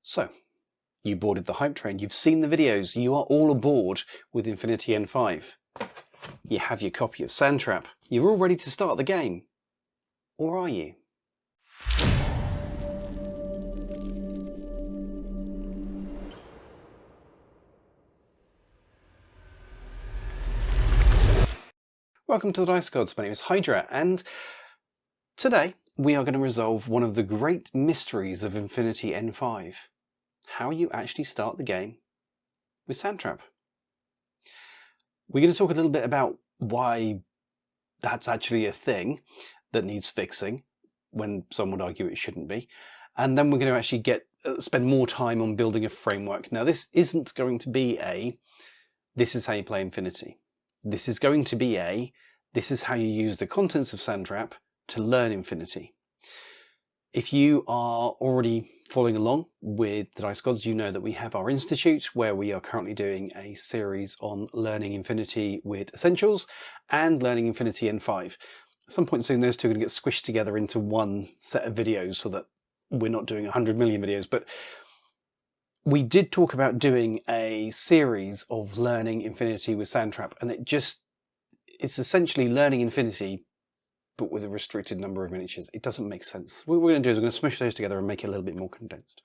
So, you boarded the hype train, you've seen the videos, you are all aboard with Infinity N5. You have your copy of Sandtrap, you're all ready to start the game. Or are you? Welcome to the Dice Gods, my name is Hydra, and today we are going to resolve one of the great mysteries of Infinity N5. How you actually start the game with Sandtrap. We're going to talk a little bit about why that's actually a thing that needs fixing, when some would argue it shouldn't be. And then we're going to actually spend more time on building a framework. Now this isn't going to be this is how you play Infinity. This is going to be this is how you use the contents of Sandtrap to learn Infinity. If you are already following along with the Dice Gods, you know that we have our Institute, where we are currently doing a series on learning Infinity with Essentials and learning Infinity N5. At some point soon, those two are going to get squished together into one set of videos so that we're not doing 100 million videos. But we did talk about doing a series of learning Infinity with Sandtrap, and it's essentially learning Infinity but with a restricted number of miniatures. It doesn't make sense. What we're going to do is we're going to smush those together and make it a little bit more condensed.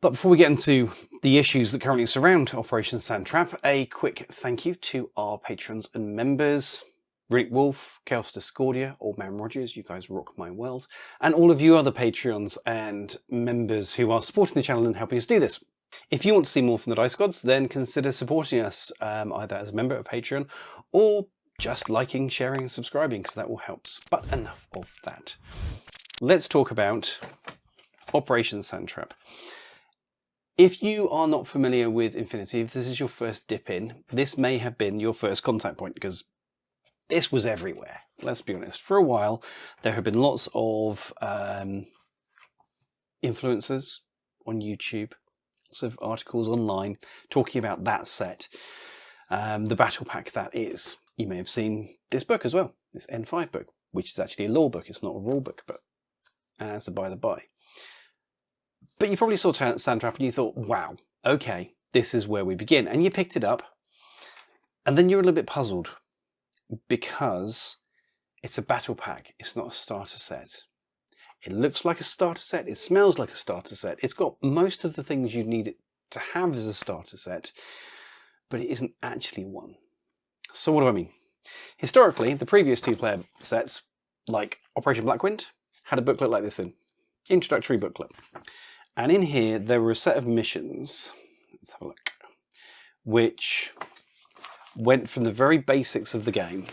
But before we get into the issues that currently surround Operation Sandtrap, a quick thank you to our patrons and members. Rick Wolf, Chaos Discordia, Old Man Rogers, you guys rock my world, and all of you other Patreons and members who are supporting the channel and helping us do this. If you want to see more from the Dice Gods, then consider supporting us either as a member of Patreon or just liking, sharing and subscribing, because that will help. But enough of that. Let's talk about Operation Sandtrap. If you are not familiar with Infinity, if this is your first dip in, this may have been your first contact point, because this was everywhere. Let's be honest. For a while, there have been lots of influencers on YouTube, lots of articles online talking about that set, the battle pack that is. You may have seen this book as well, this N5 book, which is actually a lore book. It's not a rule book, but as a by the by. But you probably saw Sandtrap and you thought, wow, okay, this is where we begin. And you picked it up, and then you're a little bit puzzled because it's a battle pack. It's not a starter set. It looks like a starter set. It smells like a starter set. It's got most of the things you need it to have as a starter set, but it isn't actually one. So what do I mean? Historically, the previous two-player sets, like Operation Blackwind, had a booklet like this introductory booklet. And in here, there were a set of missions, let's have a look, which went from the very basics of the game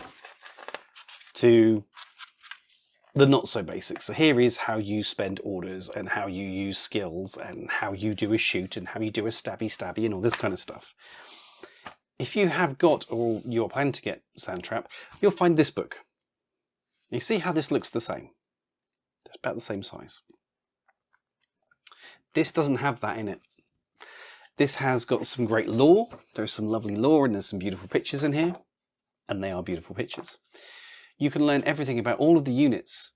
to the not-so-basics. So here is how you spend orders and how you use skills and how you do a shoot and how you do a stabby and all this kind of stuff. If you have got, or you're planning to get Sandtrap, you'll find this book. You see how this looks the same? It's about the same size. This doesn't have that in it. This has got some great lore. There's some lovely lore and there's some beautiful pictures in here. And they are beautiful pictures. You can learn everything about all of the units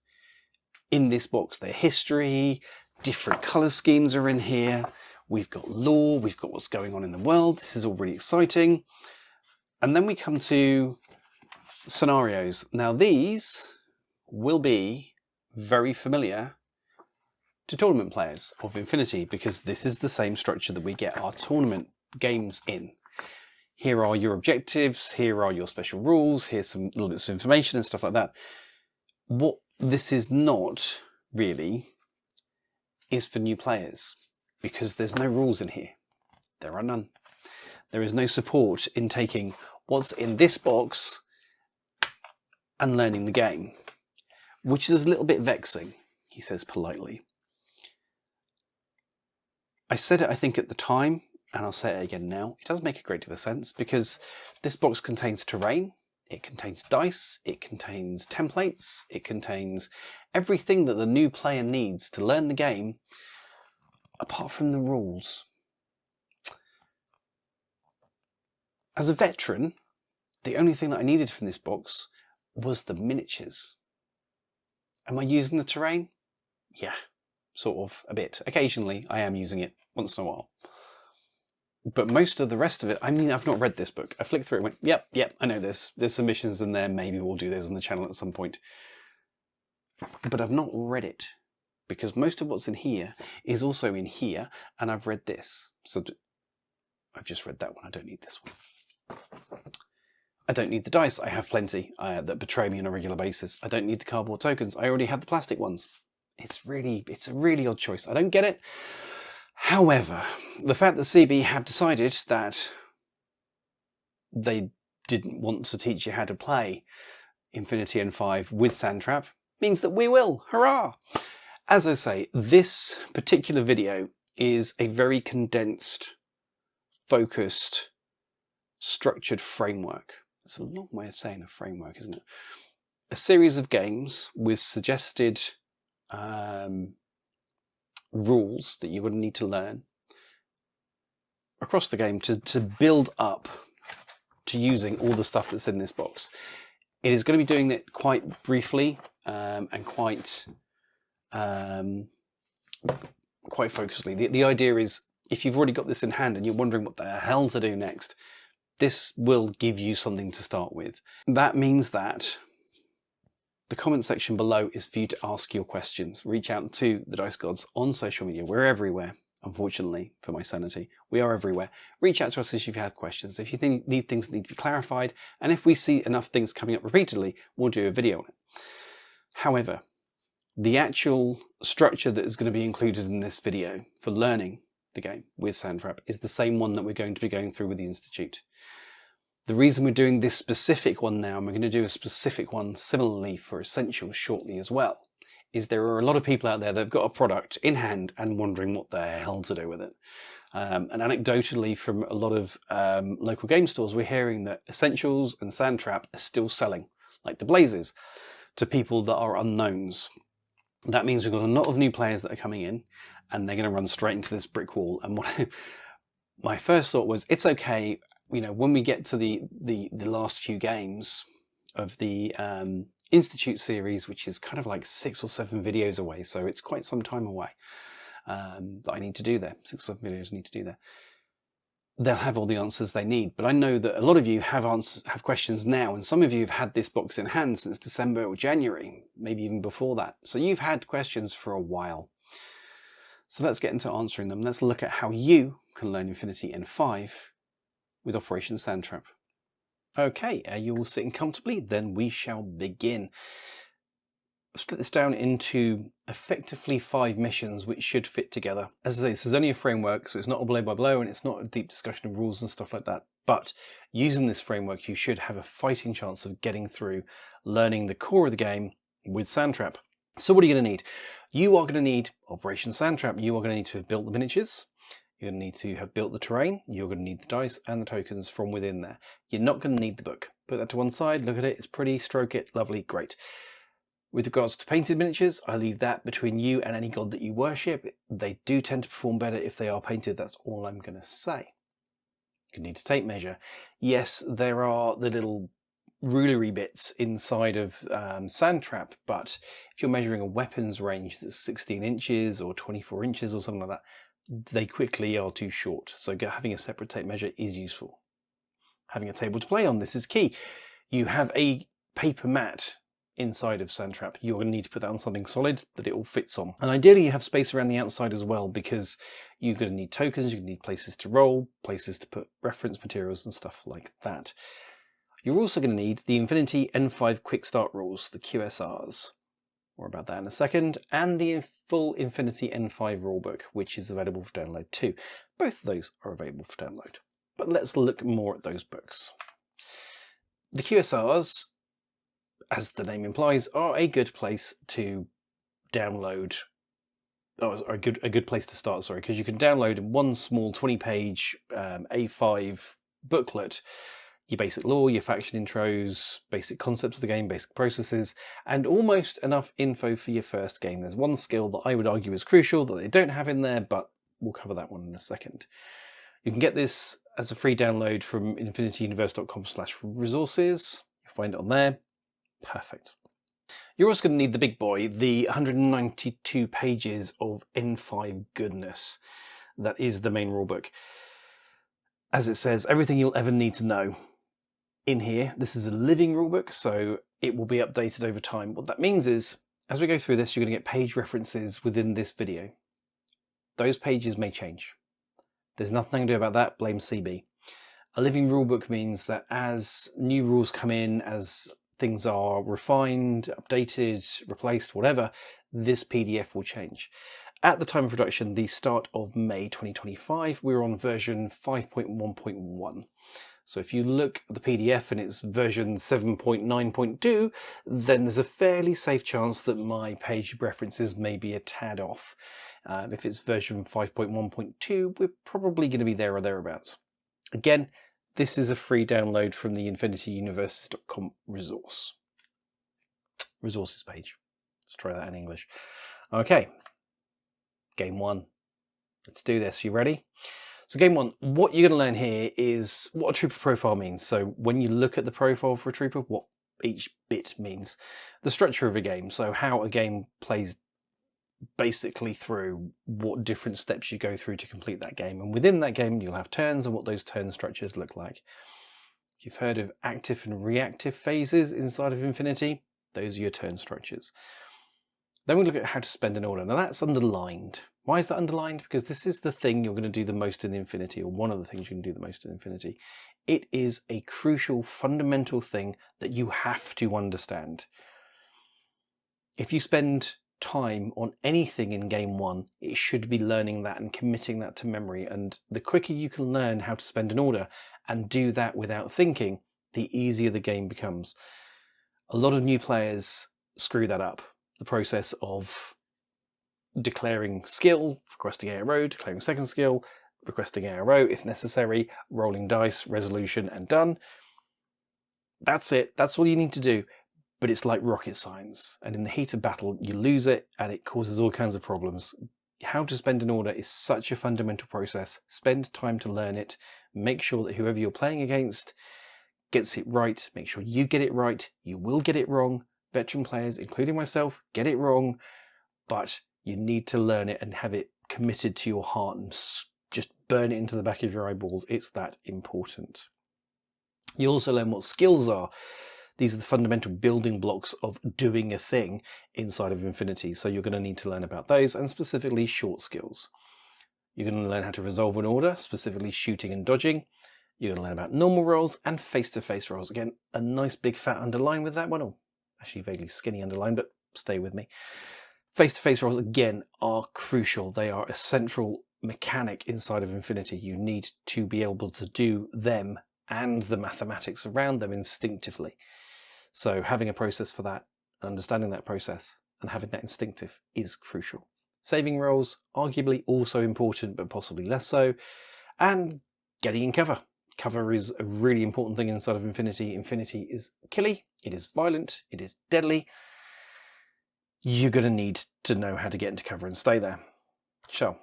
in this box. Their history, different colour schemes are in here. We've got lore, we've got what's going on in the world. This is all really exciting. And then we come to scenarios. Now these will be very familiar to tournament players of Infinity, because this is the same structure that we get our tournament games in. Here are your objectives, here are your special rules, here's some little bits of information and stuff like that. What this is not really is for new players, because there's no rules in here. There are none. There is no support in taking what's in this box and learning the game, which is a little bit vexing, he says politely. I said it, I think, at the time, and I'll say it again now. It doesn't make a great deal of sense, because this box contains terrain, it contains dice, it contains templates, it contains everything that the new player needs to learn the game, apart from the rules. As a veteran, the only thing that I needed from this box was the miniatures. Am I using the terrain? Yeah. sort of a bit. Occasionally I am using it once in a while. But most of the rest of it, I mean, I've not read this book. I flicked through it and went, yep, I know this. There's some missions in there. Maybe we'll do those on the channel at some point. But I've not read it, because most of what's in here is also in here, and I've read this. So I've just read that one. I don't need this one. I don't need the dice. I have plenty that betray me on a regular basis. I don't need the cardboard tokens. I already have the plastic ones. It's a really odd choice. I don't get it. However, the fact that CB have decided that they didn't want to teach you how to play Infinity N5 with Sandtrap means that we will. Hurrah! As I say, this particular video is a very condensed, focused, structured framework. It's a long way of saying a framework, isn't it? A series of games with suggested rules that you're going to need to learn across the game to build up to using all the stuff that's in this box. It is going to be doing it quite briefly and quite focusedly. The idea is, if you've already got this in hand and you're wondering what the hell to do next, this will give you something to start with. That means that the comment section below is for you to ask your questions. Reach out to the Dice Gods on social media. We're everywhere, unfortunately, for my sanity. We are everywhere. Reach out to us if you've had questions, if you need things that need to be clarified, and if we see enough things coming up repeatedly, we'll do a video on it. However, the actual structure that is going to be included in this video for learning the game with Sandtrap is the same one that we're going to be going through with the Institute. The reason we're doing this specific one now, and we're going to do a specific one similarly for Essentials shortly as well, is there are a lot of people out there that have got a product in hand and wondering what the hell to do with it. And anecdotally from a lot of local game stores, we're hearing that Essentials and Sandtrap are still selling, like the blazes, to people that are unknowns. That means we've got a lot of new players that are coming in, and they're going to run straight into this brick wall. And my first thought was, it's okay, you know, when we get to the last few games of the Institute series, which is kind of like 6 or 7 videos away, so it's quite some time away that I need to do there. 6 or 7 videos I need to do there. They'll have all the answers they need, but I know that a lot of you have questions now, and some of you have had this box in hand since December or January, maybe even before that. So you've had questions for a while. So let's get into answering them. Let's look at how you can learn Infinity N5 with Operation Sandtrap. Okay, are you all sitting comfortably? Then we shall begin. I've split this down into effectively 5 missions which should fit together. As I say, this is only a framework, so it's not a blow by blow and it's not a deep discussion of rules and stuff like that. But using this framework, you should have a fighting chance of getting through learning the core of the game with Sandtrap. So what are you going to need? You are going to need Operation Sandtrap. You are going to need to have built the miniatures. You're going to need to have built the terrain. You're going to need the dice and the tokens from within there. You're not going to need the book. Put that to one side, look at it, it's pretty, stroke it, lovely, great. With regards to painted miniatures, I leave that between you and any god that you worship. They do tend to perform better if they are painted, that's all I'm going to say. You need to tape measure. Yes, there are the little rulery bits inside of Sandtrap, but if you're measuring a weapons range that's 16 inches or 24 inches or something like that, they quickly are too short. So having a separate tape measure is useful. Having a table to play on, this is key. You have a paper mat inside of Sandtrap. You're going to need to put that on something solid that it all fits on. And ideally you have space around the outside as well, because you're going to need tokens, you're going to need places to roll, places to put reference materials and stuff like that. You're also going to need the Infinity N5 Quick Start rules, the QSRs. More about that in a second. And the full Infinity N5 rulebook, which is available for download too. Both of those are available for download. But let's look more at those books. The QSRs, as the name implies, are a good place to download, a good place to start, sorry, because you can download one small 20-page A5 booklet, your basic lore, your faction intros, basic concepts of the game, basic processes, and almost enough info for your first game. There's one skill that I would argue is crucial that they don't have in there, but we'll cover that one in a second. You can get this as a free download from infinityuniverse.com/resources. You'll find it on there. Perfect. You're also going to need the big boy, the 192 pages of N5 goodness. That is the main rulebook. As it says, everything you'll ever need to know in here. This is a living rulebook, so it will be updated over time. What that means is, as we go through this, you're going to get page references within this video. Those pages may change. There's nothing I can do about that, blame CB. A living rulebook means that as new rules come in, as things are refined, updated, replaced, whatever, this PDF will change. At the time of production, the start of May 2025, we're on version 5.1.1. So if you look at the PDF and it's version 7.9.2, then there's a fairly safe chance that my page references may be a tad off. If it's version 5.1.2, we're probably going to be there or thereabouts. Again, this is a free download from the infinityuniverses.com resources page. Let's try that in English. Okay, game one. Let's do this. You ready? So game one, what you're going to learn here is what a trooper profile means. So when you look at the profile for a trooper, what each bit means. The structure of a game, so how a game plays basically through what different steps you go through to complete that game. And within that game, you'll have turns and what those turn structures look like. You've heard of active and reactive phases inside of Infinity. Those are your turn structures. Then we look at how to spend an order. Now that's underlined. Why is that underlined? Because this is the thing you're going to do the most in Infinity, or one of the things you can do the most in Infinity. It is a crucial, fundamental thing that you have to understand. If you spend time on anything in game one, it should be learning that and committing that to memory. And the quicker you can learn how to spend an order and do that without thinking, the easier the game becomes. A lot of new players screw that up. The process of declaring skill, requesting ARO, declaring second skill, requesting ARO if necessary, rolling dice, resolution, and done. That's it. That's all you need to do. But it's like rocket science. And in the heat of battle, you lose it and it causes all kinds of problems. How to spend an order is such a fundamental process. Spend time to learn it. Make sure that whoever you're playing against gets it right. Make sure you get it right. You will get it wrong. Veteran players, including myself, get it wrong. But you need to learn it and have it committed to your heart and just burn it into the back of your eyeballs. It's that important. You also learn what skills are. These are the fundamental building blocks of doing a thing inside of Infinity. So you're going to need to learn about those, and specifically short skills. You're going to learn how to resolve an order, specifically shooting and dodging. You're going to learn about normal rolls and face-to-face rolls. Again, a nice big fat underline with that one. Oh, actually vaguely skinny underline, but stay with me. Face-to-face rolls, again, are crucial. They are a central mechanic inside of Infinity. You need to be able to do them and the mathematics around them instinctively. So having a process for that, understanding that process, and having that instinctive is crucial. Saving rolls, arguably also important, but possibly less so. And getting in cover. Cover is a really important thing inside of Infinity. Infinity is killy, it is violent, it is deadly. You're going to need to know how to get into cover and stay there. So,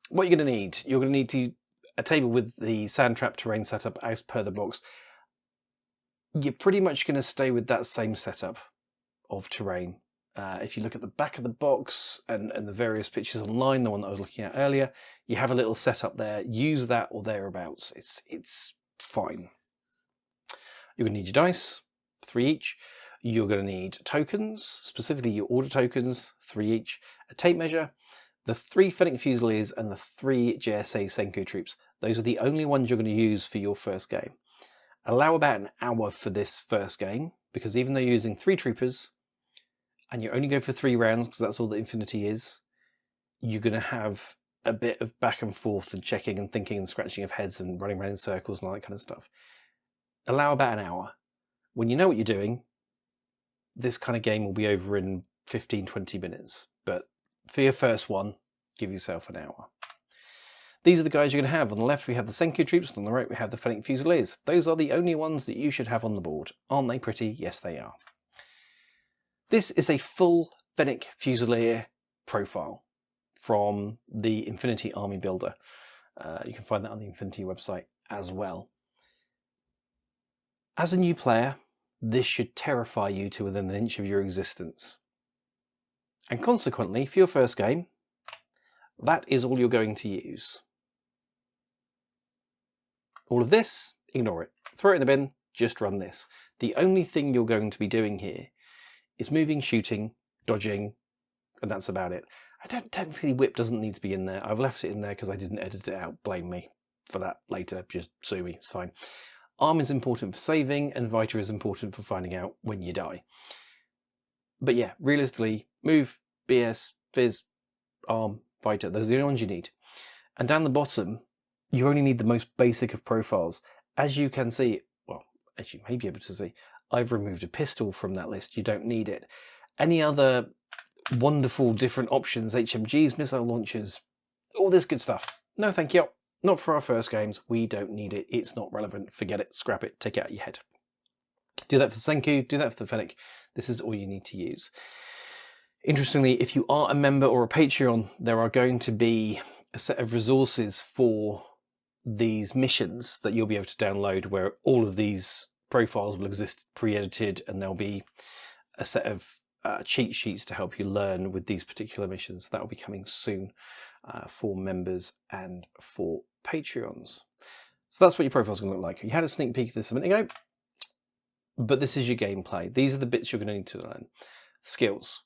what you're going to need? You're going to need a table with the Sandtrap terrain setup as per the box. You're pretty much going to stay with that same setup of terrain. If you look at the back of the box and the various pictures online, the one that I was looking at earlier, you have a little setup there. Use that or thereabouts. It's fine. You're going to need your dice, 3 each. You're going to need tokens, specifically your order tokens, 3 each. A tape measure, the 3 Fennec Fusiliers and the 3 JSA Senku troops. Those are the only ones you're going to use for your first game. Allow about an hour for this first game, because even though you're using 3 troopers, and you only go for 3 rounds, because that's all that Infinity is, you're going to have a bit of back and forth and checking and thinking and scratching of heads and running around in circles and all that kind of stuff. Allow about an hour. When you know what you're doing, this kind of game will be over in 15-20 minutes. But for your first one, give yourself an hour. These are the guys you're going to have. On the left we have the Senku troops, and on the right we have the Fennec Fusiliers. Those are the only ones that you should have on the board. Aren't they pretty? Yes, they are. This is a full Fennec Fusilier profile from the Infinity Army Builder. You can find that on the Infinity website as well. As a new player, this should terrify you to within an inch of your existence. And consequently, for your first game, that is all you're going to use. All of this, ignore it. Throw it in the bin, just run this. The only thing you're going to be doing here is moving, shooting, dodging, and that's about it. Technically, whip doesn't need to be in there. I've left it in there because I didn't edit it out. Blame me for that later. Just sue me, it's fine. Arm is important for saving, and Vita is important for finding out when you die. But yeah, realistically, move, BS, Fizz, Arm, Vita, those are the only ones you need. And down the bottom, you only need the most basic of profiles. As you can see, well, as you may be able to see, I've removed a pistol from that list. You don't need it. Any other wonderful different options, HMGs, missile launchers, all this good stuff. No, thank you. Not for our first games. We don't need it. It's not relevant. Forget it. Scrap it. Take it out of your head. Do that for Senku. Do that for the Fennec. This is all you need to use. Interestingly, if you are a member or a Patreon, there are going to be a set of resources for these missions that you'll be able to download, where all of these profiles will exist pre-edited, and there'll be a set of cheat sheets to help you learn with these particular missions. That will be coming soon for members and for Patreons. So that's what your profile is going to look like. You had a sneak peek of this a minute ago, but this is your gameplay. These are the bits you're going to need to learn. Skills.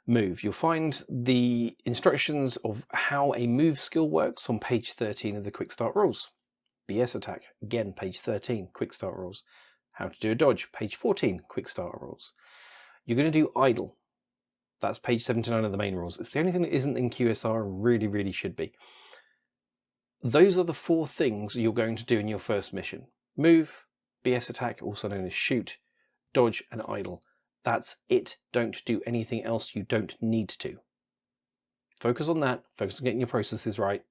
Move. You'll find the instructions of how a move skill works on page 13 of the Quick Start Rules. BS attack, again, page 13, Quick Start Rules. How to do a dodge, page 14, Quick Start Rules. You're going to do idle. That's page 79 of the main rules. It's the only thing that isn't in QSR and really, really should be. Those are the 4 things you're going to do in your first mission. Move, BS attack, also known as shoot, dodge, and idle. That's it. Don't do anything else you don't need to. Focus on that. Focus on getting your processes right.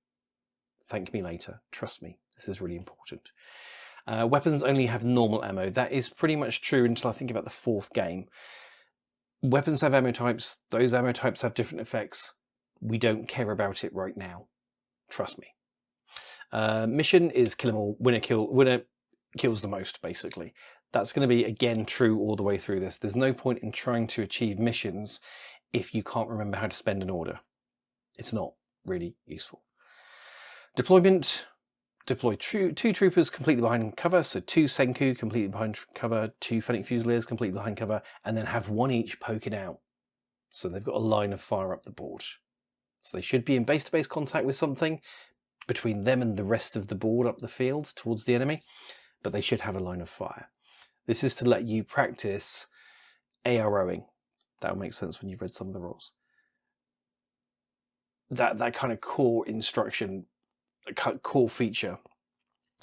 Thank me later. Trust me. This is really important. Weapons only have normal ammo. That is pretty much true until I think about the 4th game. Weapons have ammo types. Those ammo types have different effects. We don't care about it right now. Trust me. Mission is kill them all. Winner kills the most, basically. That's going to be, again, true all the way through this. There's no point in trying to achieve missions if you can't remember how to spend an order. It's not really useful. Deployment. Deploy 2 troopers completely behind cover, so 2 Senku completely behind cover, 2 Fennec Fusiliers completely behind cover, and then have 1 each poking out. So they've got a line of fire up the board. So they should be in base-to-base contact with something between them and the rest of the board up the field towards the enemy, but they should have a line of fire. This is to let you practice AROing. That'll make sense when you've read some of the rules. That kind of core instruction, core feature,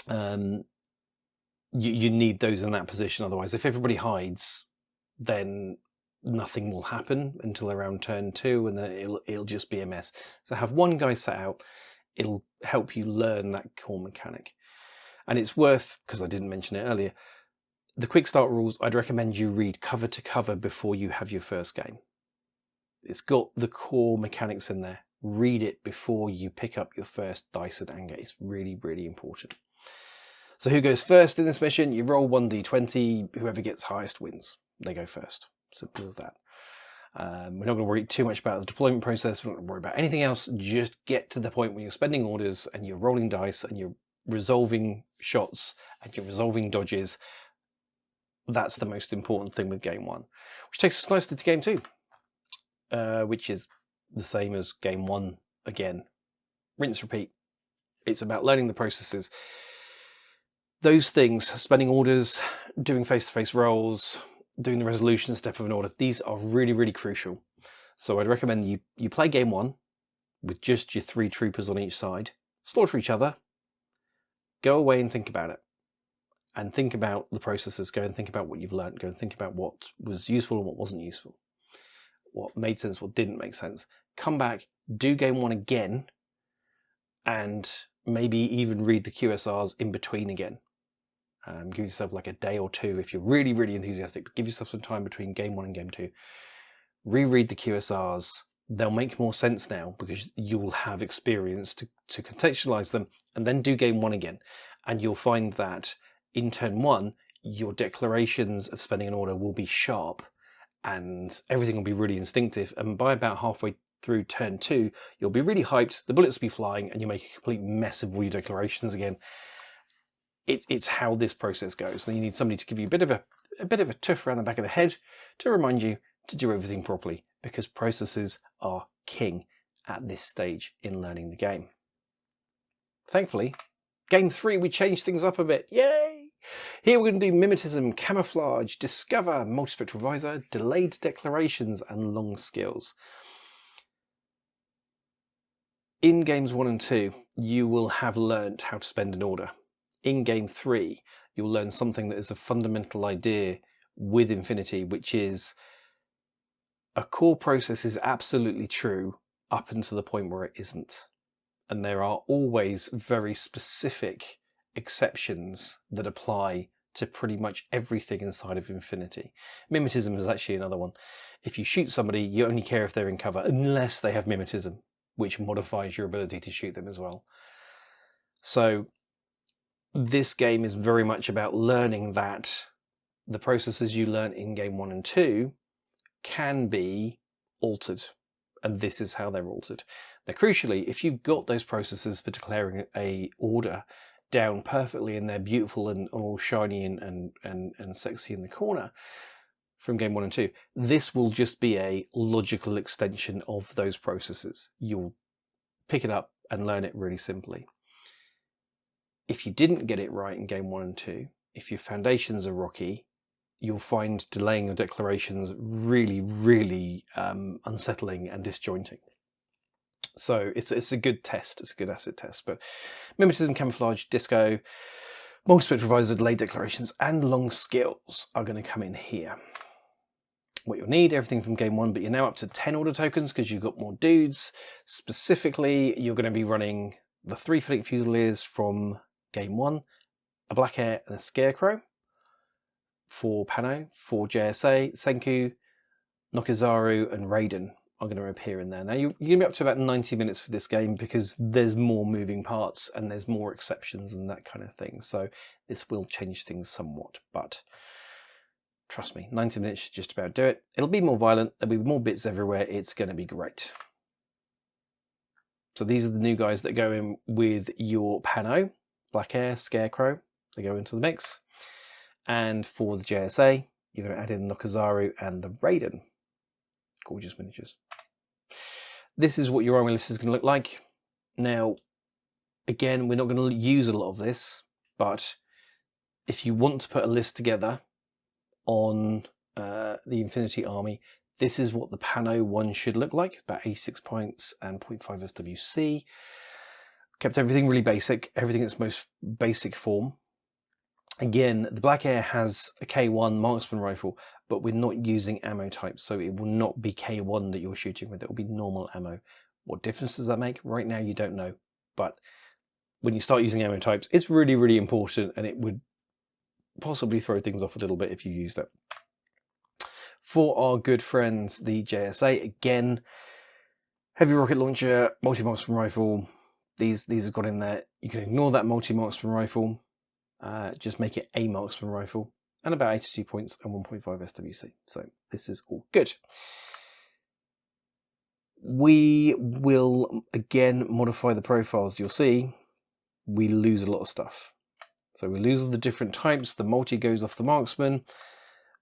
you need those in that position. Otherwise, if everybody hides, then nothing will happen until around turn 2, and then it'll just be a mess. So have 1 guy set out. It'll help you learn that core mechanic. And it's worth, because I didn't mention it earlier, the Quick Start Rules, I'd recommend you read cover to cover before you have your first game. It's got the core mechanics in there. Read it before you pick up your first dice and anger. It's really, really important. So who goes first in this mission? You roll 1d20. Whoever gets highest wins. They go first. Simple as that. We're not going to worry too much about the deployment process. We're not going to worry about anything else. Just get to the point where you're spending orders and you're rolling dice and you're resolving shots and you're resolving dodges. That's the most important thing with game 1, which takes us nicely to game 2, which is the same as game 1 again. Rinse, repeat. It's about learning the processes. Those things, spending orders, doing face-to-face rolls, doing the resolution step of an order, these are really, really crucial. So I'd recommend you play game 1 with just your 3 troopers on each side, slaughter each other, go away and think about it. And think about the processes, go and think about what you've learned, go and think about what was useful and what wasn't useful, what made sense, what didn't make sense. Come back, do game 1 again, and maybe even read the QSRs in between again. Give yourself like a day or 2 if you're really, really enthusiastic, but give yourself some time between game 1 and game 2. Reread the QSRs. They'll make more sense now because you'll have experience to contextualize them, and then do game 1 again. And you'll find that in turn 1, your declarations of spending an order will be sharp and everything will be really instinctive. And by about halfway through turn 2, you'll be really hyped, the bullets will be flying, and you make a complete mess of all your declarations again. It's how this process goes. And you need somebody to give you a bit of a tuff around the back of the head to remind you to do everything properly, because processes are king at this stage in learning the game. Thankfully, game 3 we changed things up a bit. Yay! Here we're going to do mimetism, camouflage, discover, multispectral visor, delayed declarations, and long skills. In games 1 and 2, you will have learnt how to spend an order. In game 3, you'll learn something that is a fundamental idea with Infinity, which is a core process is absolutely true up until the point where it isn't. And there are always very specific exceptions that apply to pretty much everything inside of Infinity. Mimetism is actually another one. If you shoot somebody, you only care if they're in cover, unless they have mimetism, which modifies your ability to shoot them as well. So this game is very much about learning that the processes you learn in game 1 and 2 can be altered, and this is how they're altered. Now, crucially, if you've got those processes for declaring a order down perfectly and they're beautiful and all shiny and sexy in the corner from game 1 and 2, this will just be a logical extension of those processes. You'll pick it up and learn it really simply. If you didn't get it right in game 1 and 2, if your foundations are rocky, you'll find delaying your declarations really unsettling and disjointing. So it's a good test. It's a good acid test. But mimetism, camouflage, disco, multispectral visor, delayed declarations, and long skills are going to come in here. What you'll need, everything from game 1, but you're now up to 10 order tokens because you've got more dudes. Specifically, you're going to be running the 3 Flick Fusiliers from game 1, a Black Air and a Scarecrow. 4 Pano, 4 JSA, Senku, Nokizaru, and Raiden are going to appear in there. Now, you're going to be up to about 90 minutes for this game because there's more moving parts and there's more exceptions and that kind of thing. So this will change things somewhat, but trust me, 90 minutes should just about do it. It'll be more violent, there'll be more bits everywhere, it's going to be great. So these are the new guys that go in with your Pano, Black Air, Scarecrow, they go into the mix. And for the JSA, you're going to add in Nokizaru and the Raiden. Gorgeous miniatures. This is what your army list is going to look like. Now, again, we're not going to use a lot of this, but if you want to put a list together on the Infinity Army, this is what the Pano one should look like. It's about 86 points and 0.5 SWC. Kept everything really basic, everything in its most basic form. Again, the Black Air has a K1 marksman rifle, but we're not using ammo types, so it will not be K1 that you're shooting with, it will be normal ammo. What difference does that make? Right now you don't know, but when you start using ammo types, it's really important, and it would possibly throw things off a little bit if you used it. For our good friends, the JSA, again, heavy rocket launcher, multi-marksman rifle, these have got in there. You can ignore that multi-marksman rifle. Just make it a marksman rifle, and about 82 points and 1.5 SWC. So this is all good. We will again modify the profiles. You'll see we lose a lot of stuff. So we lose all the different types. The multi goes off the marksman.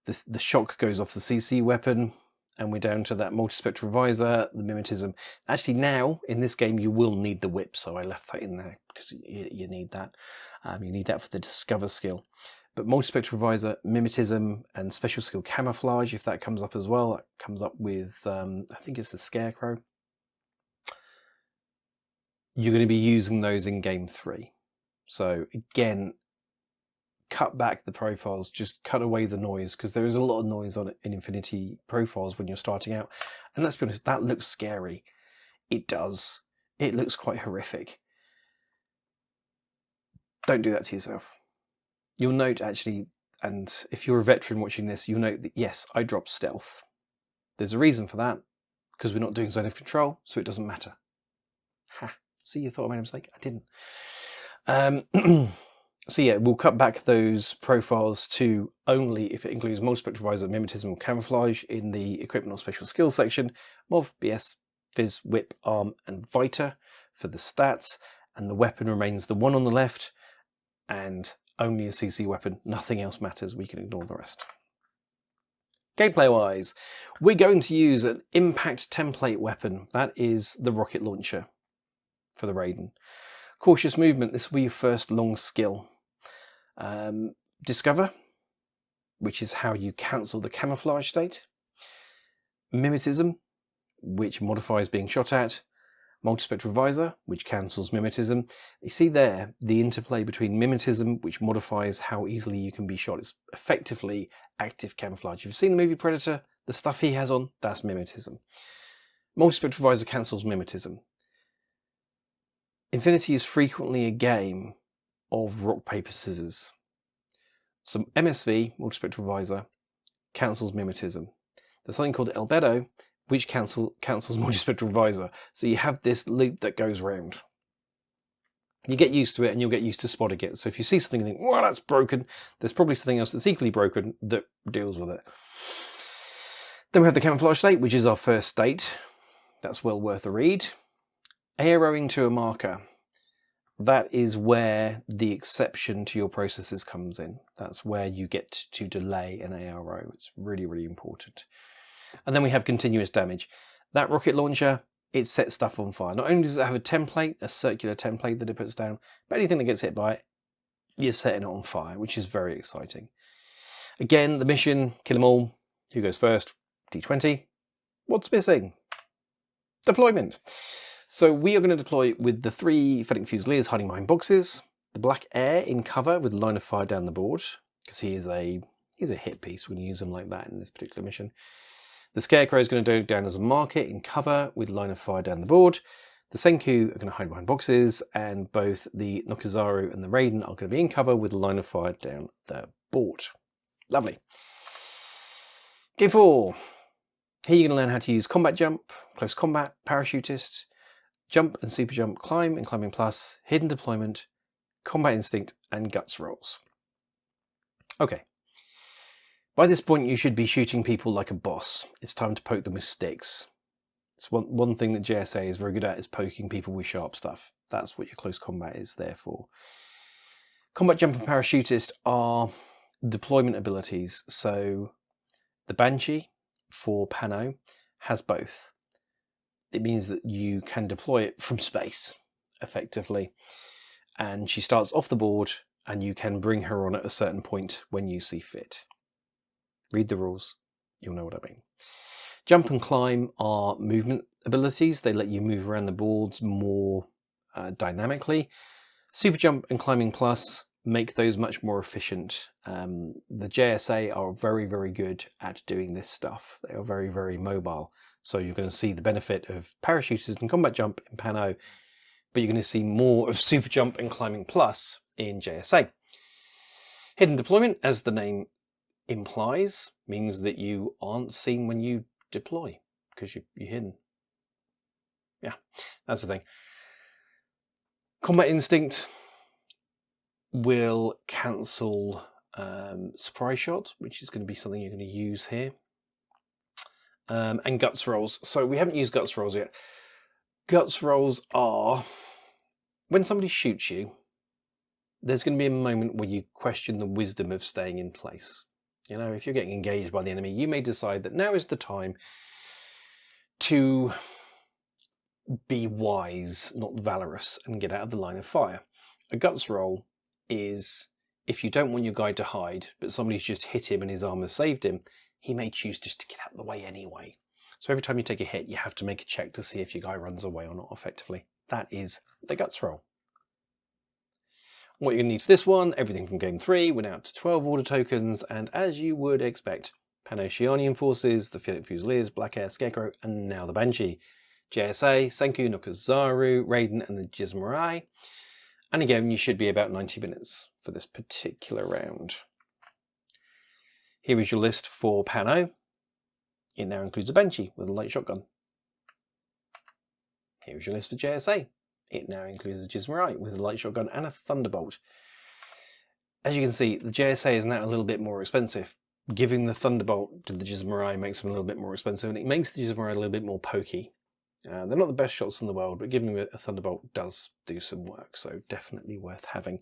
The shock goes off the CC weapon. And we're down to that multispectral visor, the mimetism. Actually now, in this game, you will need the whip, so I left that in there because you need that. You need that for the discover skill. But multispectral visor, mimetism, and special skill camouflage, if that comes up as well, that comes up with, I think it's the Scarecrow. You're going to be using those in game 3. So again, cut back the profiles, just cut away the noise, because there is a lot of noise on it in Infinity profiles when you're starting out. And let's be honest, that looks scary. It does. It looks quite horrific. Don't do that to yourself. You'll note actually, and if you're a veteran watching this, you'll note that yes, I dropped stealth. There's a reason for that, because we're not doing zone of control, so it doesn't matter. Ha! See, you thought I made a mistake? I didn't. So yeah, we'll cut back those profiles to only if it includes multispectral visor, mimetism or camouflage in the equipment or special skills section, MOV, BS, Fizz, Whip, Arm and Vita for the stats, and the weapon remains the one on the left and only a CC weapon, nothing else matters, we can ignore the rest. Gameplay wise, we're going to use an impact template weapon, that is the rocket launcher for the Raiden. Cautious movement, this will be your first long skill. Discover, which is how you cancel the camouflage state. Mimetism, which modifies being shot at. Multispectral visor, which cancels mimetism. You see there the interplay between mimetism, which modifies how easily you can be shot. It's effectively active camouflage. If you've seen the movie Predator, the stuff he has on, that's mimetism. Multispectral visor cancels mimetism. Infinity is frequently a game of rock, paper, scissors. So MSV, multispectral visor, cancels mimetism. There's something called albedo, which cancels multispectral visor. So you have this loop that goes round. You get used to it and you'll get used to spotting it. So if you see something and think, well, that's broken, there's probably something else that's equally broken that deals with it. Then we have the camouflage state, which is our first state. That's well worth a read. Arrowing to a marker. That is where the exception to your processes comes in. That's where you get to delay an ARO. It's really, really important. And then we have continuous damage. That rocket launcher, it sets stuff on fire. Not only does it have a template, a circular template that it puts down, but anything that gets hit by it, you're setting it on fire, which is very exciting. Again, the mission, kill them all. Who goes first? D20. What's missing? Deployment. So we are going to deploy with the 3 Fennec Fusiliers hiding behind boxes, the Black Air in cover with line of fire down the board, because he's a hit piece. We're going to use him like that in this particular mission. The Scarecrow is going to go down as a market in cover with line of fire down the board. The Senku are going to hide behind boxes, and both the Nokizaru and the Raiden are going to be in cover with line of fire down the board. Lovely. Game 4. Here you're going to learn how to use combat jump, close combat, parachutist, jump and super jump, climb and climbing plus, hidden deployment, combat instinct, and guts rolls. Okay. By this point, you should be shooting people like a boss. It's time to poke them with sticks. It's one thing that JSA is very good at, is poking people with sharp stuff. That's what your close combat is there for. Combat jump and parachutist are deployment abilities. So the Banshee for Pano has both. It means that you can deploy it from space, effectively. And she starts off the board, and you can bring her on at a certain point when you see fit. Read the rules, you'll know what I mean. Jump and climb are movement abilities. They let you move around the boards more dynamically. Super jump and climbing plus make those much more efficient. The JSA are very, very good at doing this stuff. They are very, very mobile. So you're going to see the benefit of parachuters and combat jump in Pano, but you're going to see more of super jump and climbing plus in JSA. Hidden deployment, as the name implies, means that you aren't seen when you deploy because you're hidden. Yeah, that's the thing. Combat instinct will cancel surprise shot, which is going to be something you're going to use here. And guts rolls. So we haven't used guts rolls yet. Guts rolls are when somebody shoots you, there's going to be a moment where you question the wisdom of staying in place. You know, if you're getting engaged by the enemy, you may decide that now is the time to be wise, not valorous, and get out of the line of fire. A guts roll is if you don't want your guy to hide, but somebody's just hit him and his armor saved him, he may choose just to get out of the way anyway. So every time you take a hit, you have to make a check to see if your guy runs away or not effectively. That is the guts roll. What you're going to need for this one, everything from Game 3, went out to 12 order tokens, and as you would expect, Panoshianian Forces, the Fennec Fusiliers, Black Air, Scarecrow, and now the Banshee. JSA, Senku, Nokizaru, Raiden, and the Jizmarai. And again, you should be about 90 minutes for this particular round. Here is your list for Pano. It now includes a Banshee with a light shotgun. Here is your list for JSA. It now includes a Jizmarai with a light shotgun and a Thunderbolt. as you can see, the JSA is now a little bit more expensive. Giving the Thunderbolt to the Gizmorai makes them a little bit more expensive, and it makes the Gizmorai a little bit more pokey. They're not the best shots in the world, but giving him a Thunderbolt does do some work, so definitely worth having.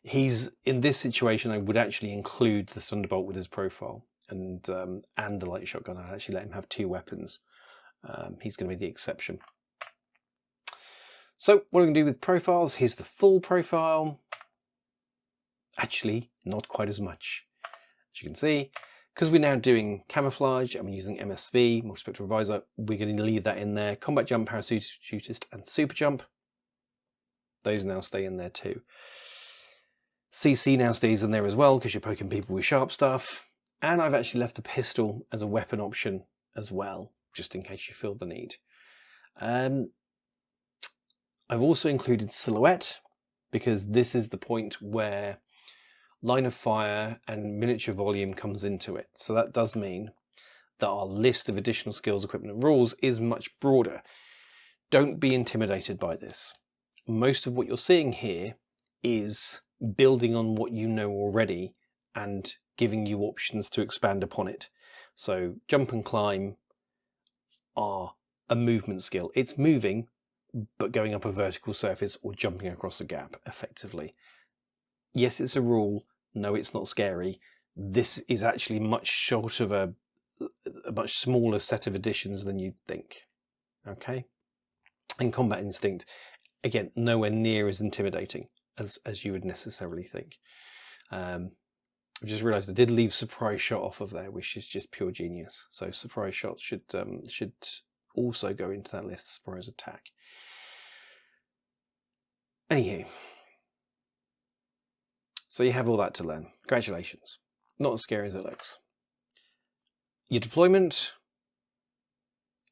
He's in this situation, I would actually include the Thunderbolt with his profile and the light shotgun. I'd actually let him have 2 weapons. He's going to be the exception. So what are we going to do with profiles? Here's the full profile. Actually, not quite as much. As you can see, because we're now doing camouflage and we're using MSV, multispectral visor, we're going to leave that in there. Combat jump, parachutist, and super jump. Those now stay in there too. CC now stays in there as well because you're poking people with sharp stuff. And I've actually left the pistol as a weapon option as well, just in case you feel the need. I've also included silhouette because this is the point where line of fire and miniature volume comes into it. So that does mean that our list of additional skills, equipment and rules is much broader. Don't be intimidated by this. Most of what you're seeing here is building on what you know already and giving you options to expand upon it. So jump and climb are a movement skill. It's moving, but going up a vertical surface or jumping across a gap effectively. Yes, it's a rule. No, it's not scary. This is actually much short of a much smaller set of additions than you'd think. Okay? And combat instinct, again, nowhere near as intimidating as you would necessarily think. I just realised I did leave surprise shot off of there, which is just pure genius. So surprise shot should also go into that list. Surprise attack. Anywho. So you have all that to learn. Congratulations. Not as scary as it looks. Your deployment,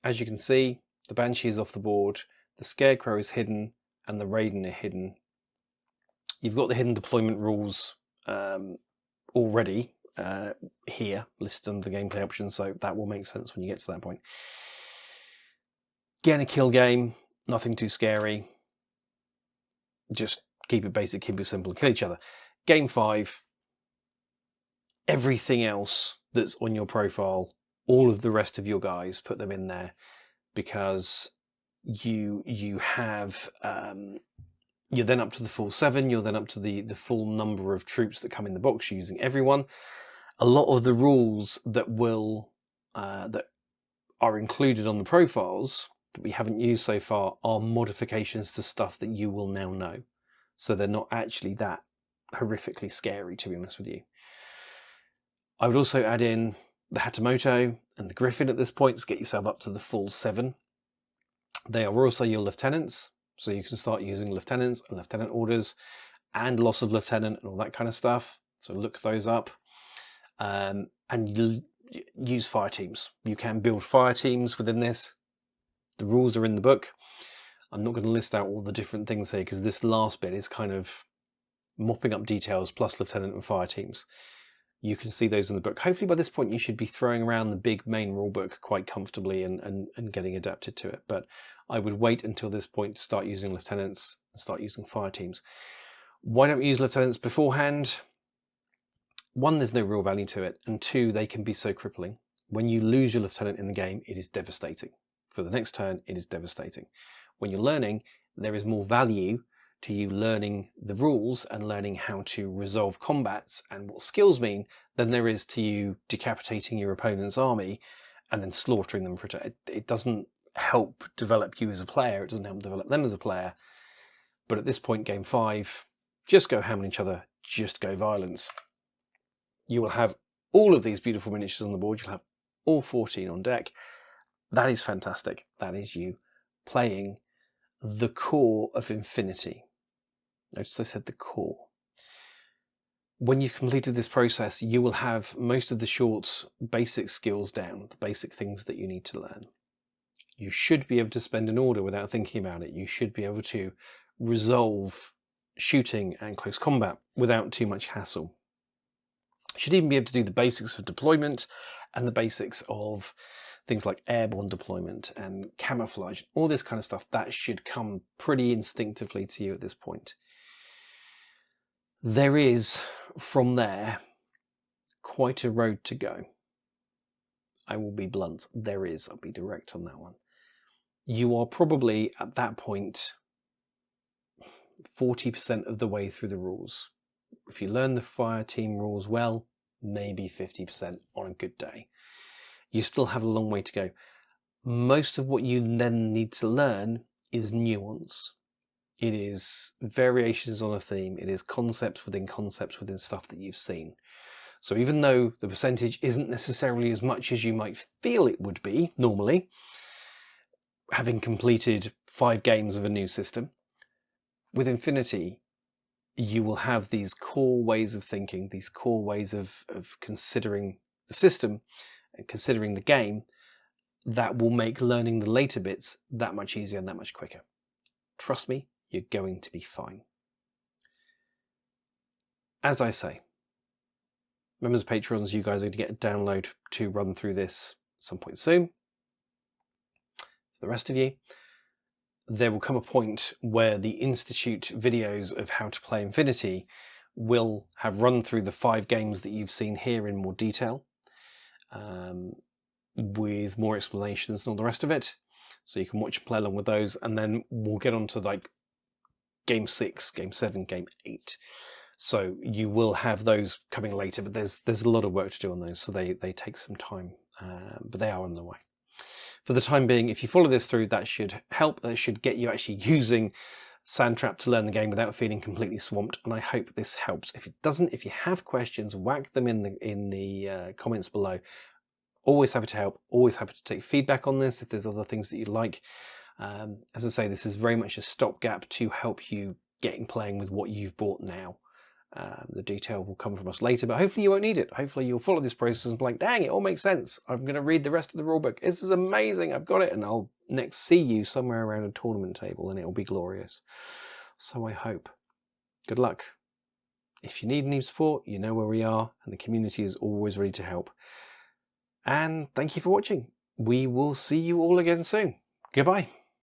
as you can see, the Banshee is off the board, the Scarecrow is hidden, and the Raiden are hidden. You've got the hidden deployment rules already here, listed under the gameplay options, so that will make sense when you get to that point. Get a kill game, nothing too scary. Just keep it basic, keep it simple, kill each other. Game 5, everything else that's on your profile, all of the rest of your guys, put them in there because you have you're then up to the full 7, you're then up to the full number of troops that come in the box using everyone. A lot of the rules that will that are included on the profiles that we haven't used so far are modifications to stuff that you will now know. So they're not actually that horrifically scary, to be honest with you. I would also add in the Hatamoto and the Griffin at this point to get yourself up to the full 7. They are also your lieutenants, so you can start using lieutenants and lieutenant orders and loss of lieutenant and all that kind of stuff. So look those up. And you use fire teams. You can build fire teams within this. The rules are in the book. I'm not going to list out all the different things here because this last bit is kind of mopping up details plus lieutenant and fire teams. You can see those in the book. Hopefully by this point you should be throwing around the big main rule book quite comfortably and getting adapted to it. But I would wait until this point to start using lieutenants and start using fire teams. Why don't we use lieutenants beforehand? 1, there's no real value to it, and 2, they can be so crippling. When you lose your lieutenant in the game, it is devastating. For the next turn, it is devastating. When you're learning, there is more value to you learning the rules and learning how to resolve combats and what skills mean than there is to you decapitating your opponent's army and then slaughtering them for it. It doesn't help develop you as a player, it doesn't help develop them as a player. But at this point, game 5, just go hammering each other, just go violence. You will have all of these beautiful miniatures on the board, you'll have all 14 on deck. That is fantastic. That is you playing the core of Infinity. Notice I said the core. When you've completed this process, you will have most of the short basic skills down, the basic things that you need to learn. You should be able to spend an order without thinking about it. You should be able to resolve shooting and close combat without too much hassle. You should even be able to do the basics of deployment and the basics of things like airborne deployment and camouflage, all this kind of stuff. That should come pretty instinctively to you at this point. There is from there, quite a road to go. I will be blunt. There is. I'll be direct on that one. You are probably at that point 40% of the way through the rules. If you learn the fire team rules well, maybe 50% on a good day. You still have a long way to go. Most of what you then need to learn is nuance. It is variations on a theme. It is concepts within stuff that you've seen. So even though the percentage isn't necessarily as much as you might feel it would be normally, having completed 5 games of a new system, with Infinity, you will have these core ways of thinking, these core ways of considering the system and considering the game that will make learning the later bits that much easier and that much quicker. Trust me, you're going to be fine. As I say, members of Patrons, you guys are going to get a download to run through this at some point soon. For the rest of you, there will come a point where the Institute videos of how to play Infinity will have run through the 5 games that you've seen here in more detail, with more explanations and all the rest of it. So you can watch and play along with those, and then we'll get on to like Game 6, Game 7, Game 8. So you will have those coming later, but there's a lot of work to do on those, so they take some time, but they are on the way. For the time being, if you follow this through, that should help. That should get you actually using Sandtrap to learn the game without feeling completely swamped, and I hope this helps. If it doesn't, if you have questions, whack them in the comments below. Always happy to help, always happy to take feedback on this if there's other things that you'd like. As I say, this is very much a stopgap to help you getting playing with what you've bought now. The detail will come from us later, but hopefully you won't need it. Hopefully you'll follow this process and be like, dang, it all makes sense. I'm going to read the rest of the rulebook. This is amazing. I've got it. And I'll next see you somewhere around a tournament table and it'll be glorious. So I hope. Good luck. If you need any support, you know where we are, and the community is always ready to help. And thank you for watching. We will see you all again soon. Goodbye.